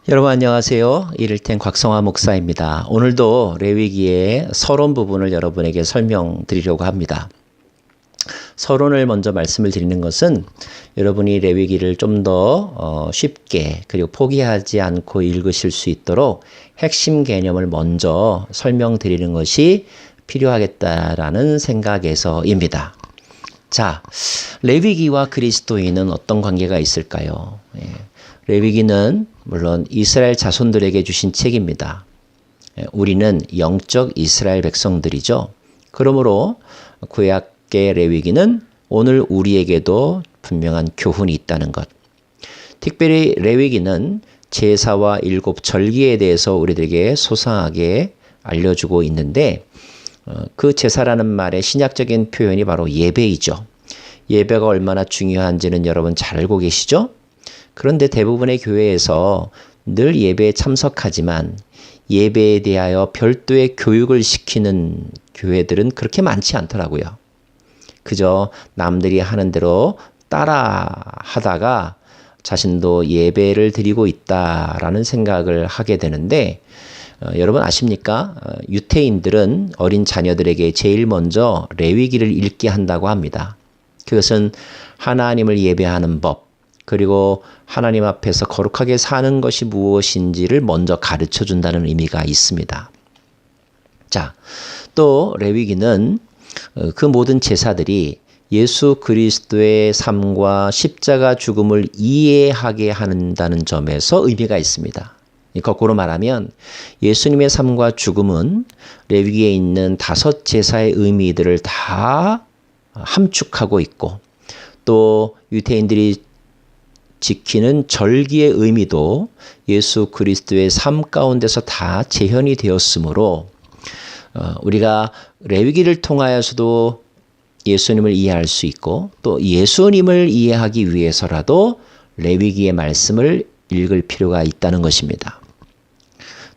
여러분 안녕하세요. 이를텐 곽성화 목사입니다. 오늘도 레위기의 서론 부분을 여러분에게 설명드리려고 합니다. 서론을 먼저 말씀을 드리는 것은 여러분이 레위기를 좀 더 쉽게 그리고 포기하지 않고 읽으실 수 있도록 핵심 개념을 먼저 설명드리는 것이 필요하겠다라는 생각에서입니다. 자, 레위기와 그리스도인은 어떤 관계가 있을까요? 레위기는 물론 이스라엘 자손들에게 주신 책입니다. 우리는 영적 이스라엘 백성들이죠. 그러므로 구약의 레위기는 오늘 우리에게도 분명한 교훈이 있다는 것. 특별히 레위기는 제사와 일곱 절기에 대해서 우리들에게 소상하게 알려주고 있는데 그 제사라는 말의 신약적인 표현이 바로 예배이죠. 예배가 얼마나 중요한지는 여러분 잘 알고 계시죠? 그런데 대부분의 교회에서 늘 예배에 참석하지만 예배에 대하여 별도의 교육을 시키는 교회들은 그렇게 많지 않더라고요. 그저 남들이 하는 대로 따라 하다가 자신도 예배를 드리고 있다라는 생각을 하게 되는데 여러분 아십니까? 유태인들은 어린 자녀들에게 제일 먼저 레위기를 읽게 한다고 합니다. 그것은 하나님을 예배하는 법, 그리고 하나님 앞에서 거룩하게 사는 것이 무엇인지를 먼저 가르쳐 준다는 의미가 있습니다. 자, 또 레위기는 그 모든 제사들이 예수 그리스도의 삶과 십자가 죽음을 이해하게 한다는 점에서 의미가 있습니다. 거꾸로 말하면 예수님의 삶과 죽음은 레위기에 있는 5 제사의 의미들을 다 함축하고 있고 또 유대인들이 지키는 절기의 의미도 예수 그리스도의 삶 가운데서 다 재현이 되었으므로 우리가 레위기를 통하여서도 예수님을 이해할 수 있고 또 예수님을 이해하기 위해서라도 레위기의 말씀을 읽을 필요가 있다는 것입니다.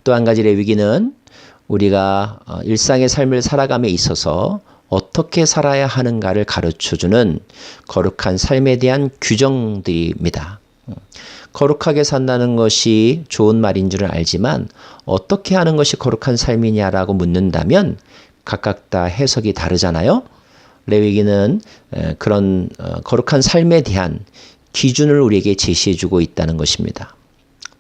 또 한 가지 레위기는 우리가 일상의 삶을 살아감에 있어서 어떻게 살아야 하는가를 가르쳐주는 거룩한 삶에 대한 규정들입니다. 거룩하게 산다는 것이 좋은 말인 줄은 알지만 어떻게 하는 것이 거룩한 삶이냐라고 묻는다면 각각 다 해석이 다르잖아요. 레위기는 그런 거룩한 삶에 대한 기준을 우리에게 제시해주고 있다는 것입니다.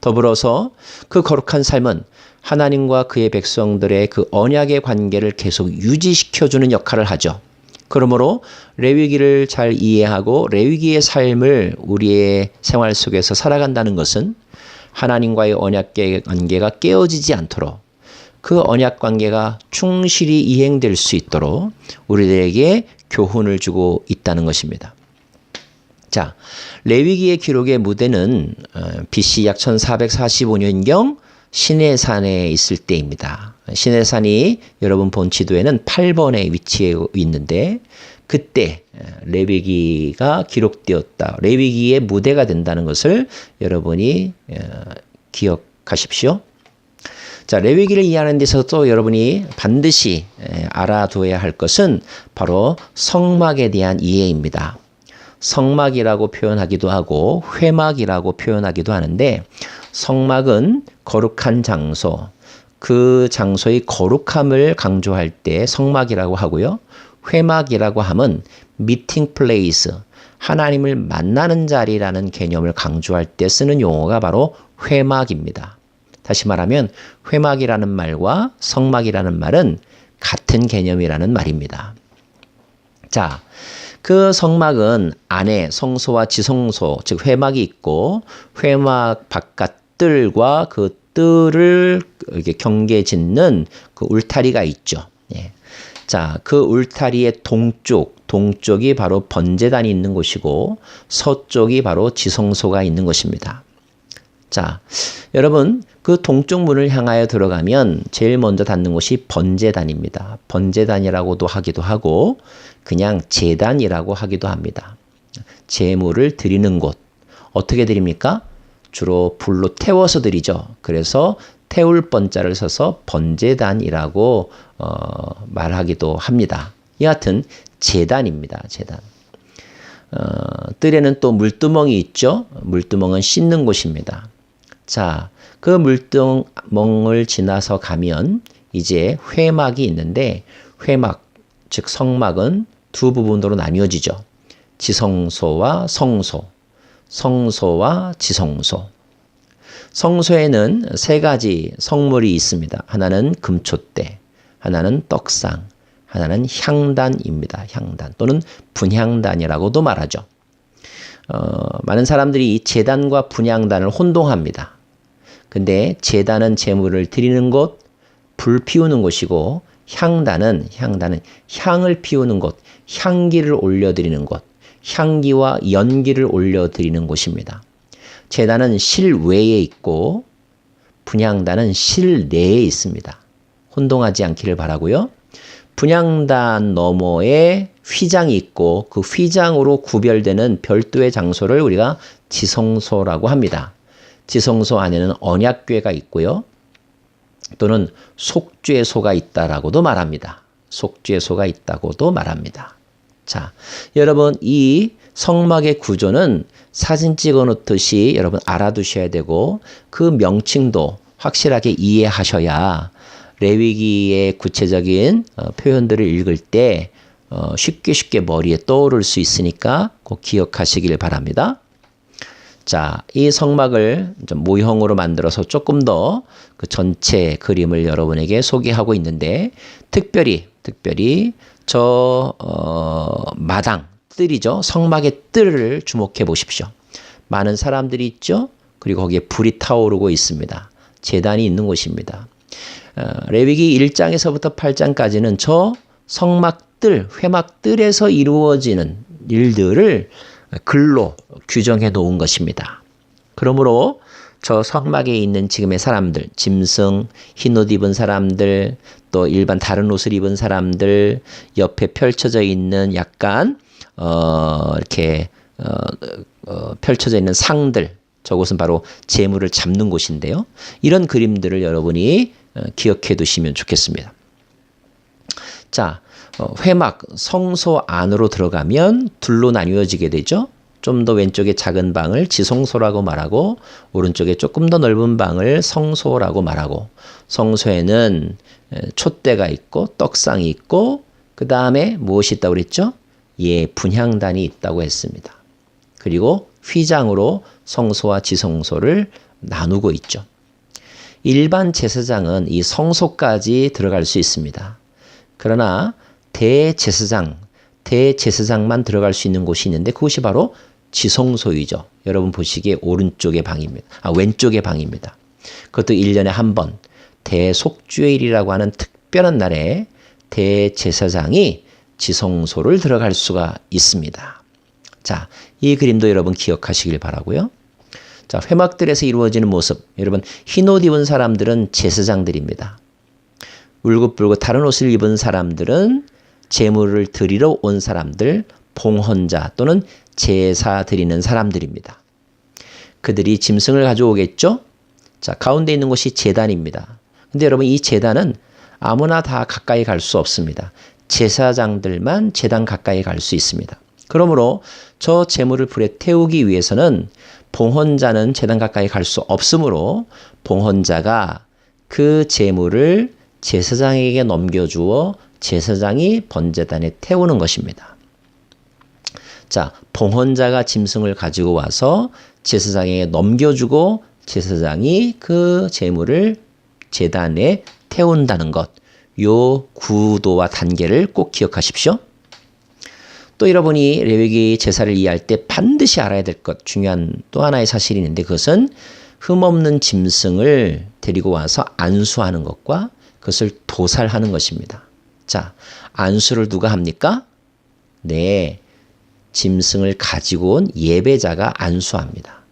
더불어서 그 거룩한 삶은 하나님과 그의 백성들의 그 언약의 관계를 계속 유지시켜주는 역할을 하죠. 그러므로 레위기를 잘 이해하고 레위기의 삶을 우리의 생활 속에서 살아간다는 것은 하나님과의 언약의 관계가 깨어지지 않도록 그 언약 관계가 충실히 이행될 수 있도록 우리들에게 교훈을 주고 있다는 것입니다. 자, 레위기의 기록의 무대는 BC 약 1445년경 시내산에 있을 때입니다. 시내산이 여러분 본 지도에는 8번에 위치해 있는데 그때 레위기가 기록되었다. 레위기의 무대가 된다는 것을 여러분이 기억하십시오. 자, 레위기를 이해하는 데서 또 여러분이 반드시 알아둬야 할 것은 바로 성막에 대한 이해입니다. 성막이라고 표현하기도 하고 회막이라고 표현하기도 하는데 성막은 거룩한 장소, 그 장소의 거룩함을 강조할 때 성막이라고 하고요. 회막이라고 하면 미팅 플레이스, 하나님을 만나는 자리라는 개념을 강조할 때 쓰는 용어가 바로 회막입니다. 다시 말하면 회막이라는 말과 성막이라는 말은 같은 개념이라는 말입니다. 자, 그 성막은 안에 성소와 지성소, 즉 회막이 있고 회막 바깥뜰과 그 뜰을 이렇게 경계 짓는 그 울타리가 있죠. 예. 자, 그 울타리의 동쪽이 바로 번제단이 있는 곳이고 서쪽이 바로 지성소가 있는 곳입니다. 자, 여러분 그 동쪽 문을 향하여 들어가면 제일 먼저 닿는 곳이 번제단입니다. 번제단이라고도 하기도 하고 그냥 제단이라고 하기도 합니다. 제물을 드리는 곳. 어떻게 드립니까? 주로 불로 태워서 드리죠. 그래서 태울 번자를 써서 번제단이라고 말하기도 합니다. 여하튼 제단입니다. 제단. 뜰에는 또 물두멍이 있죠. 물두멍은 씻는 곳입니다. 자, 그 물두멍을 지나서 가면 이제 회막이 있는데 회막, 즉 성막은 두 부분으로 나뉘어지죠. 지성소와 성소, 성소와 지성소. 성소에는 세 가지 성물이 있습니다. 하나는 금촛대, 하나는 떡상, 하나는 향단입니다. 향단 또는 분향단이라고도 말하죠. 많은 사람들이 이 제단과 분향단을 혼동합니다. 근데 제단은 제물을 드리는 곳, 불 피우는 곳이고 향단은 향을 피우는 곳, 향기를 올려드리는 곳, 향기와 연기를 올려드리는 곳입니다. 제단은 실외에 있고 분향단은 실내에 있습니다. 혼동하지 않기를 바라고요. 분향단 너머에 휘장이 있고 그 휘장으로 구별되는 별도의 장소를 우리가 지성소라고 합니다. 지성소 안에는 언약궤가 있고요. 또는 속죄소가 있다라고도 말합니다. 속죄소가 있다고도 말합니다. 자, 여러분 이 성막의 구조는 사진 찍어 놓듯이 여러분 알아두셔야 되고 그 명칭도 확실하게 이해하셔야 레위기의 구체적인 표현들을 읽을 때 쉽게 머리에 떠오를 수 있으니까 꼭 기억하시길 바랍니다. 자, 이 성막을 좀 모형으로 만들어서 조금 더 그 전체 그림을 여러분에게 소개하고 있는데 특별히 저 마당 뜰이죠. 성막의 뜰을 주목해 보십시오. 많은 사람들이 있죠. 그리고 거기에 불이 타오르고 있습니다. 제단이 있는 곳입니다. 레위기 1장에서부터 8장까지는 저 성막 뜰, 회막 뜰에서 이루어지는 일들을 글로 규정해 놓은 것입니다. 그러므로 저 성막에 있는 지금의 사람들, 짐승, 흰옷 입은 사람들, 또 일반 다른 옷을 입은 사람들, 옆에 펼쳐져 있는 약간 이렇게 펼쳐져 있는 상들, 저곳은 바로 제물을 잡는 곳인데요. 이런 그림들을 여러분이 기억해 두시면 좋겠습니다. 자, 회막, 성소 안으로 들어가면 둘로 나뉘어지게 되죠. 좀 더 왼쪽에 작은 방을 지성소라고 말하고 오른쪽에 조금 더 넓은 방을 성소라고 말하고 성소에는 촛대가 있고 떡상이 있고 그 다음에 무엇이 있다고 그랬죠? 예, 분향단이 있다고 했습니다. 그리고 휘장으로 성소와 지성소를 나누고 있죠. 일반 제사장은 이 성소까지 들어갈 수 있습니다. 그러나 대제사장만 들어갈 수 있는 곳이 있는데 그것이 바로 지성소이죠. 여러분 보시기에 왼쪽의 방입니다. 그것도 1년에 한 번 대속죄일이라고 하는 특별한 날에 대제사장이 지성소를 들어갈 수가 있습니다. 자, 이 그림도 여러분 기억하시길 바라고요. 자, 회막들에서 이루어지는 모습. 여러분 흰옷 입은 사람들은 제사장들입니다. 울긋불긋 다른 옷을 입은 사람들은 제물을 드리러 온 사람들, 봉헌자 또는 제사 드리는 사람들입니다. 그들이 짐승을 가져오겠죠? 자, 가운데 있는 것이 제단입니다. 근데 여러분 이 제단은 아무나 다 가까이 갈 수 없습니다. 제사장들만 제단 가까이 갈 수 있습니다. 그러므로 저 제물을 불에 태우기 위해서는 봉헌자는 제단 가까이 갈 수 없으므로 봉헌자가 그 제물을 제사장에게 넘겨주어 제사장이 번제단에 태우는 것입니다. 자, 봉헌자가 짐승을 가지고 와서 제사장에게 넘겨주고 제사장이 그 제물을 제단에 태운다는 것. 요 구도와 단계를 꼭 기억하십시오. 또 여러분이 레위기 제사를 이해할 때 반드시 알아야 될 것 중요한 또 하나의 사실이 있는데 그것은 흠없는 짐승을 데리고 와서 안수하는 것과 그것을 도살하는 것입니다. 자, 안수를 누가 합니까? 네, 짐승을 가지고 온 예배자가 안수합니다.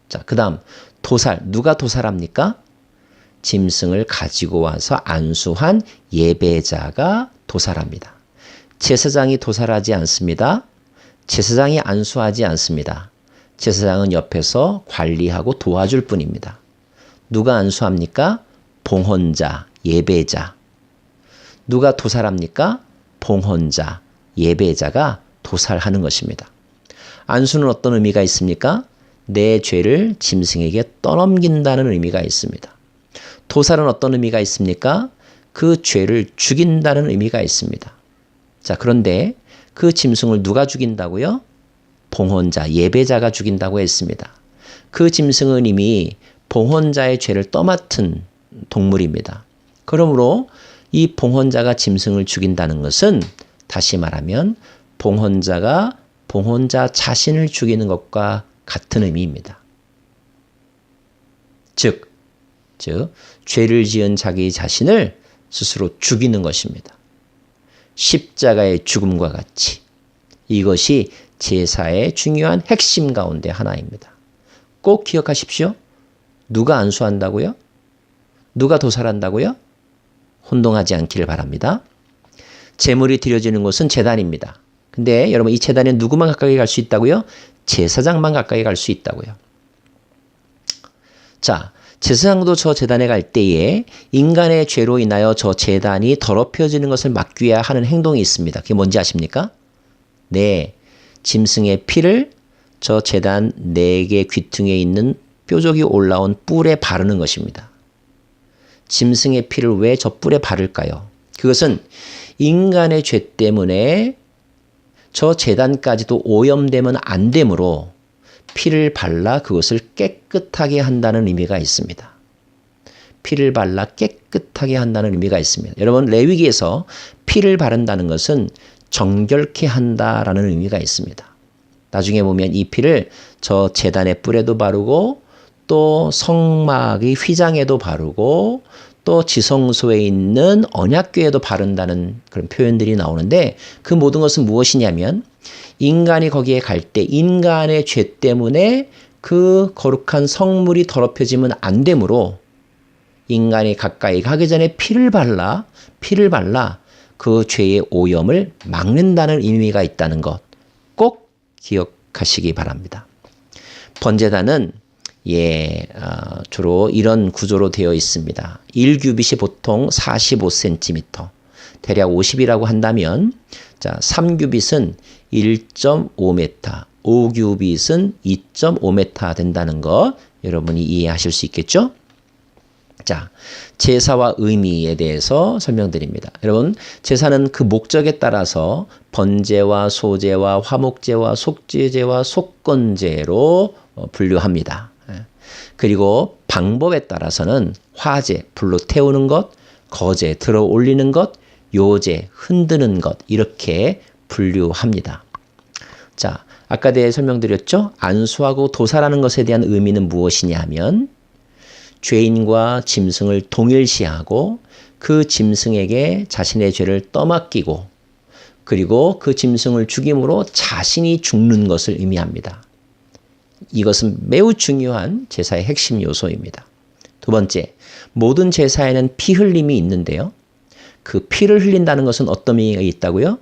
자, 그 다음 도살, 누가 도살합니까? 짐승을 가지고 와서 안수한 예배자가 도살합니다. 제사장이 도살하지 않습니다. 제사장이 안수하지 않습니다. 제사장은 옆에서 관리하고 도와줄 뿐입니다. 누가 안수합니까? 봉헌자, 예배자. 누가 도살합니까? 봉헌자, 예배자가 도살하는 것입니다. 안수는 어떤 의미가 있습니까? 내 죄를 짐승에게 떠넘긴다는 의미가 있습니다. 도살은 어떤 의미가 있습니까? 그 죄를 죽인다는 의미가 있습니다. 자, 그런데 그 짐승을 누가 죽인다고요? 봉헌자, 예배자가 죽인다고 했습니다. 그 짐승은 이미 봉헌자의 죄를 떠맡은 동물입니다. 그러므로 이 봉헌자가 짐승을 죽인다는 것은 다시 말하면 봉헌자가 봉헌자 자신을 죽이는 것과 같은 의미입니다. 즉 죄를 지은 자기 자신을 스스로 죽이는 것입니다. 십자가의 죽음과 같이 이것이 제사의 중요한 핵심 가운데 하나입니다. 꼭 기억하십시오. 누가 안수한다고요? 누가 도살한다고요? 혼동하지 않기를 바랍니다. 제물이 드려지는 곳은 제단입니다. 근데 여러분 이 제단에 누구만 가까이 갈 수 있다고요? 제사장만 가까이 갈 수 있다고요. 자, 제사장도 저 제단에 갈 때에 인간의 죄로 인하여 저 제단이 더럽혀지는 것을 막기 위해 하는 행동이 있습니다. 그게 뭔지 아십니까? 네, 짐승의 피를 저 제단 4개 귀퉁이에 있는 뾰족이 올라온 뿔에 바르는 것입니다. 짐승의 피를 왜 저 뿔에 바를까요? 그것은 인간의 죄 때문에 저 제단까지도 오염되면 안 되므로 피를 발라 그것을 깨끗하게 한다는 의미가 있습니다. 피를 발라 깨끗하게 한다는 의미가 있습니다. 여러분 레위기에서 피를 바른다는 것은 정결케 한다라는 의미가 있습니다. 나중에 보면 이 피를 저 제단의 뿔에도 바르고 또 성막의 휘장에도 바르고 또 지성소에 있는 언약궤에도 바른다는 그런 표현들이 나오는데 그 모든 것은 무엇이냐면 인간이 거기에 갈 때 인간의 죄 때문에 그 거룩한 성물이 더럽혀지면 안 되므로 인간이 가까이 가기 전에 피를 발라 그 죄의 오염을 막는다는 의미가 있다는 것 꼭 기억하시기 바랍니다. 번제단은 주로 이런 구조로 되어 있습니다. 1규빗이 보통 45cm, 대략 50이라고 한다면, 자, 3규빗은 1.5m, 5규빗은 2.5m 된다는 거 여러분이 이해하실 수 있겠죠? 자, 제사와 의미에 대해서 설명드립니다. 여러분, 제사는 그 목적에 따라서 번제와 소제와 화목제와 속죄제와 속건제로 분류합니다. 그리고 방법에 따라서는 화제, 불로 태우는 것, 거제, 들어 올리는 것, 요제, 흔드는 것 이렇게 분류합니다. 자, 아까 대해 설명드렸죠? 안수하고 도살하는 것에 대한 의미는 무엇이냐 하면 죄인과 짐승을 동일시하고 그 짐승에게 자신의 죄를 떠맡기고 그리고 그 짐승을 죽임으로 자신이 죽는 것을 의미합니다. 이것은 매우 중요한 제사의 핵심 요소입니다. 두 번째, 모든 제사에는 피 흘림이 있는데요. 그 피를 흘린다는 것은 어떤 의미가 있다고요?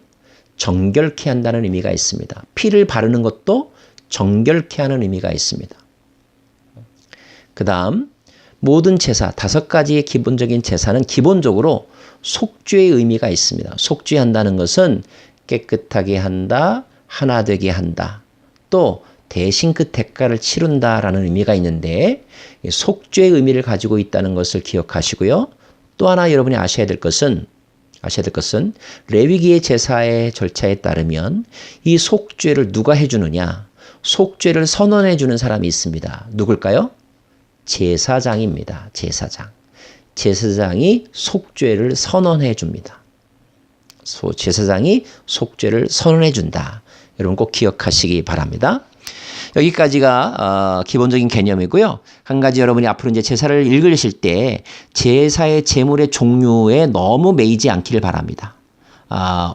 정결케 한다는 의미가 있습니다. 피를 바르는 것도 정결케 하는 의미가 있습니다. 그 다음 모든 제사, 5가지의 기본적인 제사는 기본적으로 속죄의 의미가 있습니다. 속죄한다는 것은 깨끗하게 한다, 하나 되게 한다, 또 대신 그 대가를 치른다라는 의미가 있는데 속죄의 의미를 가지고 있다는 것을 기억하시고요. 또 하나 여러분이 아셔야 될 것은 레위기의 제사의 절차에 따르면 이 속죄를 누가 해주느냐? 속죄를 선언해 주는 사람이 있습니다. 누굴까요? 제사장입니다. 제사장. 제사장이 속죄를 선언해 줍니다. 제사장이 속죄를 선언해 준다. 여러분 꼭 기억하시기 바랍니다. 여기까지가 기본적인 개념이고요. 한 가지 여러분이 앞으로 이제 제사를 읽으실 때 제사의 제물의 종류에 너무 매이지 않기를 바랍니다.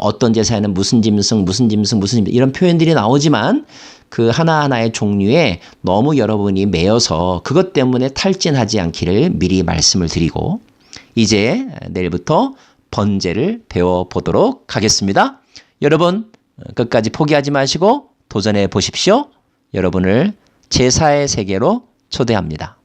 어떤 제사에는 무슨 짐승 이런 표현들이 나오지만 그 하나하나의 종류에 너무 여러분이 매여서 그것 때문에 탈진하지 않기를 미리 말씀을 드리고 이제 내일부터 번제를 배워보도록 하겠습니다. 여러분 끝까지 포기하지 마시고 도전해 보십시오. 여러분을 제사의 세계로 초대합니다.